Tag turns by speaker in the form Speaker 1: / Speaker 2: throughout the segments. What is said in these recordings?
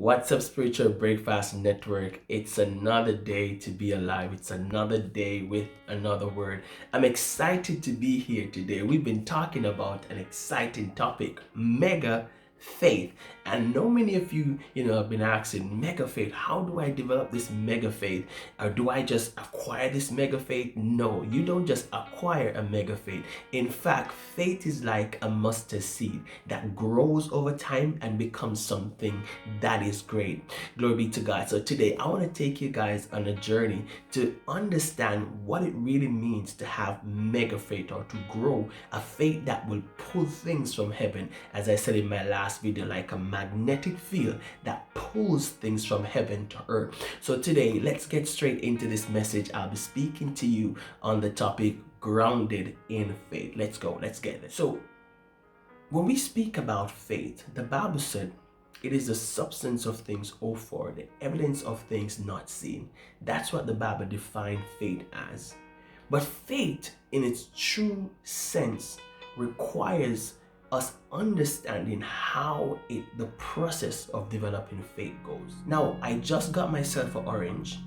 Speaker 1: What's up, Spiritual Breakfast Network? It's another day to be alive. It's another day with another word. I'm excited to be here today. We've been talking about an exciting topic, mega faith. And know many of you, have been asking, mega faith, how do I develop this mega faith? Or do I just acquire this mega faith? No, you don't just acquire a mega faith. In fact, faith is like a mustard seed that grows over time and becomes something that is great. Glory be to God. So today I want to take you guys on a journey to understand what it really means to have mega faith, or to grow a faith that will pull things from heaven, as I said in my last video, like a magnetic field that pulls things from heaven to earth. So today, let's get straight into this message. I'll be speaking to you on the topic grounded in faith. Let's go. Let's get it. So when we speak about faith, the Bible said it is the substance of things hoped for, the evidence of things not seen. That's what the Bible defined faith as. But faith, in its true sense, requires us understanding how the process of developing faith goes. Now, I just got myself an orange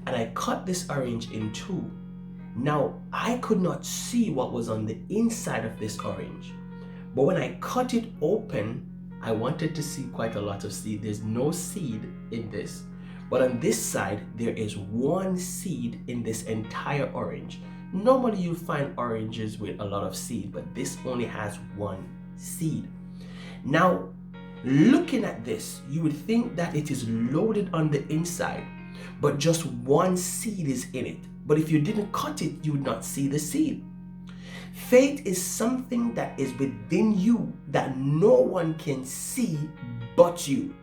Speaker 1: and I cut this orange in two. Now, I could not see what was on the inside of this orange, but when I cut it open, I wanted to see quite a lot of seed. There's no seed in this, but on this side, there is one seed in this entire orange. Normally you find oranges with a lot of seed, but this only has one seed. Now, looking at this, you would think that it is loaded on the inside, but just one seed is in it. But if you didn't cut it, you would not see the seed. Faith is something that is within you that no one can see but you.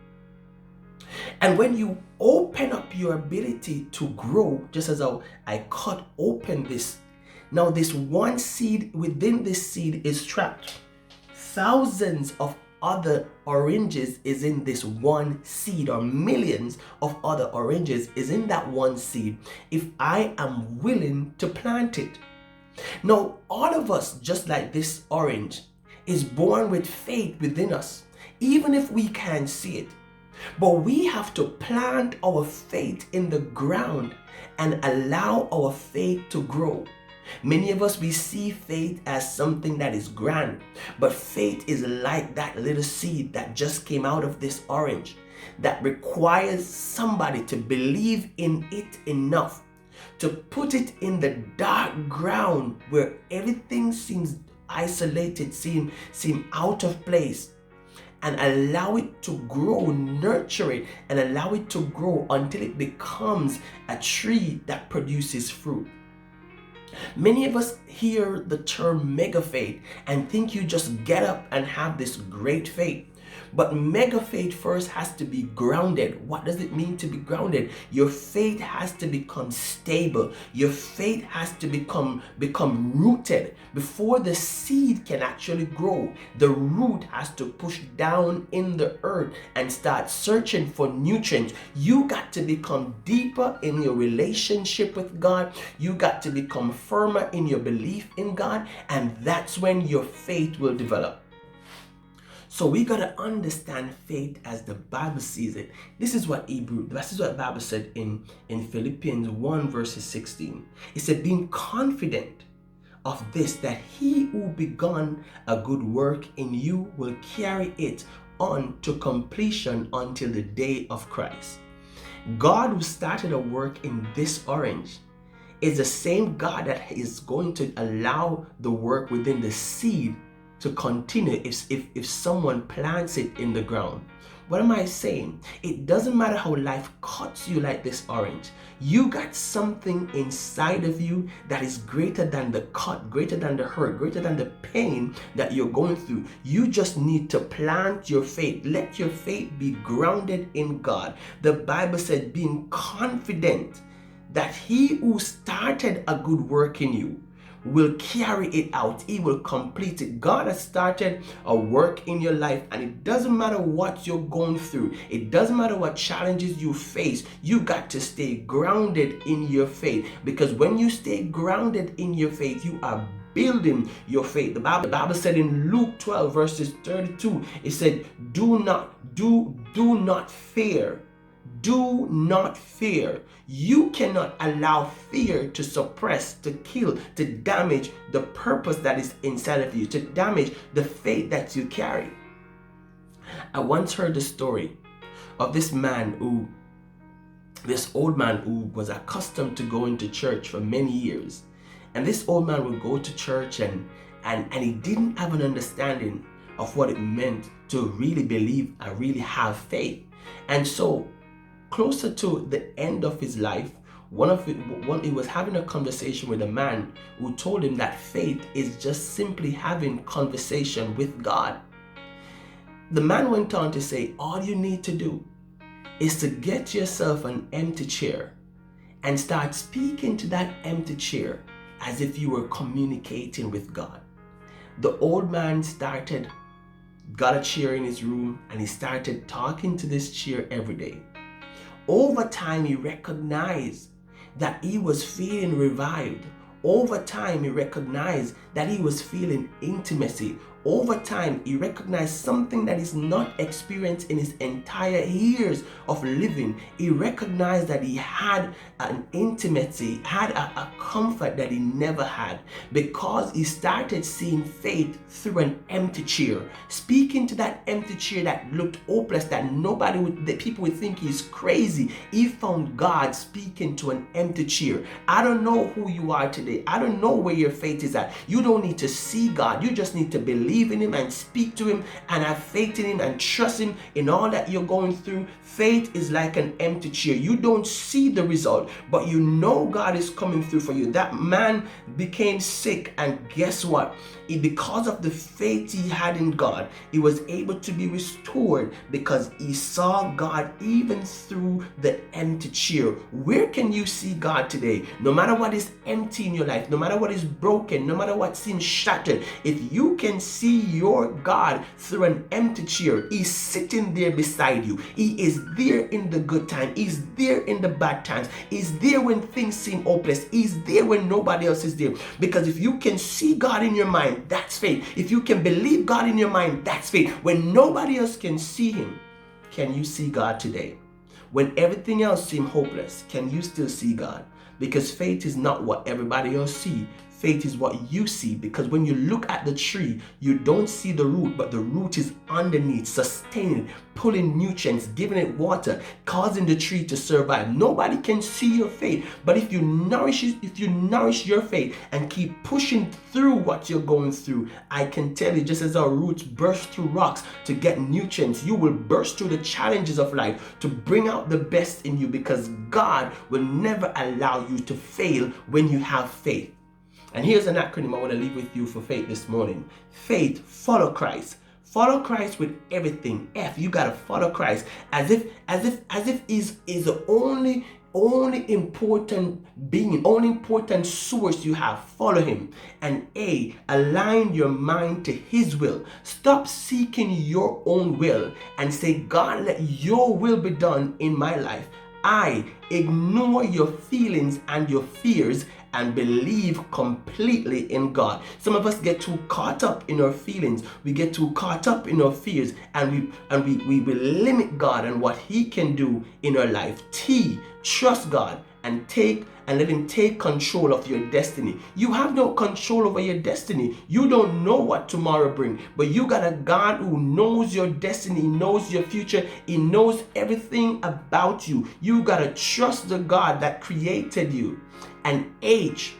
Speaker 1: And when you open up your ability to grow, just as how I cut open this, now this one seed within this seed is trapped. Thousands of other oranges is in this one seed, or millions of other oranges is in that one seed, if I am willing to plant it. Now, all of us, just like this orange, is born with faith within us, even if we can't see it. But we have to plant our faith in the ground and allow our faith to grow. Many of us, we see faith as something that is grand, but faith is like that little seed that just came out of this orange, that requires somebody to believe in it enough to put it in the dark ground where everything seems isolated, seem out of place, and allow it to grow, nurture it, and allow it to grow until it becomes a tree that produces fruit. Many of us hear the term mega faith and think you just get up and have this great faith. But mega faith first has to be grounded. What does it mean to be grounded? Your faith has to become stable. Your faith has to become rooted. Before the seed can actually grow, the root has to push down in the earth and start searching for nutrients. You got to become deeper in your relationship with God. You got to become firmer in your belief in God, and that's when your faith will develop. So we got to understand faith as the Bible sees it. This is what the Bible said in Philippians 1 verses 16. It said, being confident of this, that he who begun a good work in you will carry it on to completion until the day of Christ. God, who started a work in this orange, is the same God that is going to allow the work within the seed to continue if someone plants it in the ground. What am I saying? It doesn't matter how life cuts you like this orange. You got something inside of you that is greater than the cut, greater than the hurt, greater than the pain that you're going through. You just need to plant your faith. Let your faith be grounded in God. The Bible said, being confident that he who started a good work in you will carry it out. He will complete it. God has started a work in your life, and it doesn't matter what you're going through. It doesn't matter what challenges you face. You got to stay grounded in your faith, because when you stay grounded in your faith, you are building your faith. The Bible said in Luke 12 verses 32, it said, do not fear. Do not fear. You cannot allow fear to suppress, to kill, to damage the purpose that is inside of you, to damage the faith that you carry. I once heard the story of this old man who was accustomed to going to church for many years. And this old man would go to church and he didn't have an understanding of what it meant to really believe and really have faith. And so closer to the end of his life, he was having a conversation with a man who told him that faith is just simply having conversation with God. The man went on to say, all you need to do is to get yourself an empty chair and start speaking to that empty chair as if you were communicating with God. The old man got a chair in his room, and he started talking to this chair every day. Over time, he recognized that he was feeling revived. Over time, he recognized that he was feeling intimacy. Over time, he recognized something that is not experienced in his entire years of living. He recognized that he had an intimacy, had a comfort that he never had, because he started seeing faith through an empty chair, speaking to that empty chair that looked hopeless, that people would think he's crazy. He found God speaking to an empty chair. I don't know who you are today. I don't know where your faith is at. You don't need to see God. You just need to believe in him and speak to him and have faith in him and trust him in all that you're going through. Faith is like an empty chair. You don't see the result, but you know God is coming through for you. That man became sick, and guess what? Because of the faith he had in God, he was able to be restored because he saw God even through the empty chair. Where can you see God today? No matter what is empty in your life, no matter what is broken, no matter what seems shattered, if you can see your God through an empty chair, he's sitting there beside you. He is there in the good time. He's there in the bad times. He's there when things seem hopeless. He's there when nobody else is there. Because if you can see God in your mind, that's faith. If you can believe God in your mind, that's faith. When nobody else can see him, can you see God today? When everything else seems hopeless, can you still see God? Because faith is not what everybody else sees. Faith is what you see, because when you look at the tree, you don't see the root, but the root is underneath, sustaining, pulling nutrients, giving it water, causing the tree to survive. Nobody can see your faith, but if you nourish your faith and keep pushing through what you're going through, I can tell you, just as our roots burst through rocks to get nutrients, you will burst through the challenges of life to bring out the best in you, because God will never allow you to fail when you have faith. And here's an acronym I want to leave with you for faith this morning. Faith, follow Christ. Follow Christ with everything. F, you gotta follow Christ as if he's the only important being, only important source you have. Follow him. And A, align your mind to his will. Stop seeking your own will and say, God, let your will be done in my life. I, ignore your feelings and your fears and believe completely in God. Some of us get too caught up in our feelings. We get too caught up in our fears, and we limit God and what he can do in our life. T, trust God and let him take control of your destiny. You have no control over your destiny. You don't know what tomorrow brings, but you got a God who knows your destiny, knows your future. He knows everything about you. You got to trust the God that created you. And H,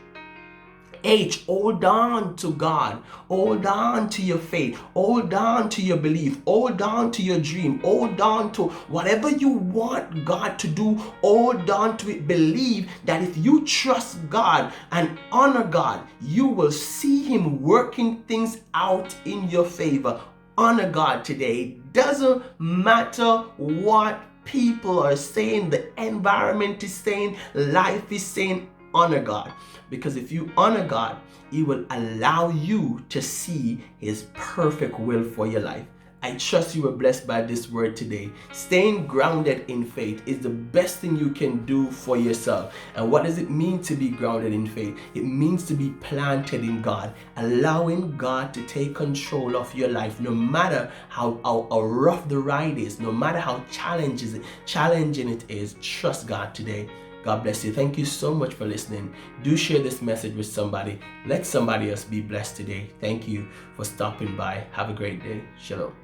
Speaker 1: hold on to God. Hold on to your faith. Hold on to your belief. Hold on to your dream. Hold on to whatever you want God to do. Hold on to it. Believe that if you trust God and honor God, you will see him working things out in your favor. Honor God today. Doesn't matter what people are saying, the environment is saying, life is saying. Honor God, because if you honor God, he will allow you to see his perfect will for your life. I trust you were blessed by this word today. Staying grounded in faith is the best thing you can do for yourself. And what does it mean to be grounded in faith? It means to be planted in God, allowing God to take control of your life, no matter how rough the ride is, no matter how challenging it is. Trust God today. God bless you. Thank you so much for listening. Do share this message with somebody. Let somebody else be blessed today. Thank you for stopping by. Have a great day. Shalom.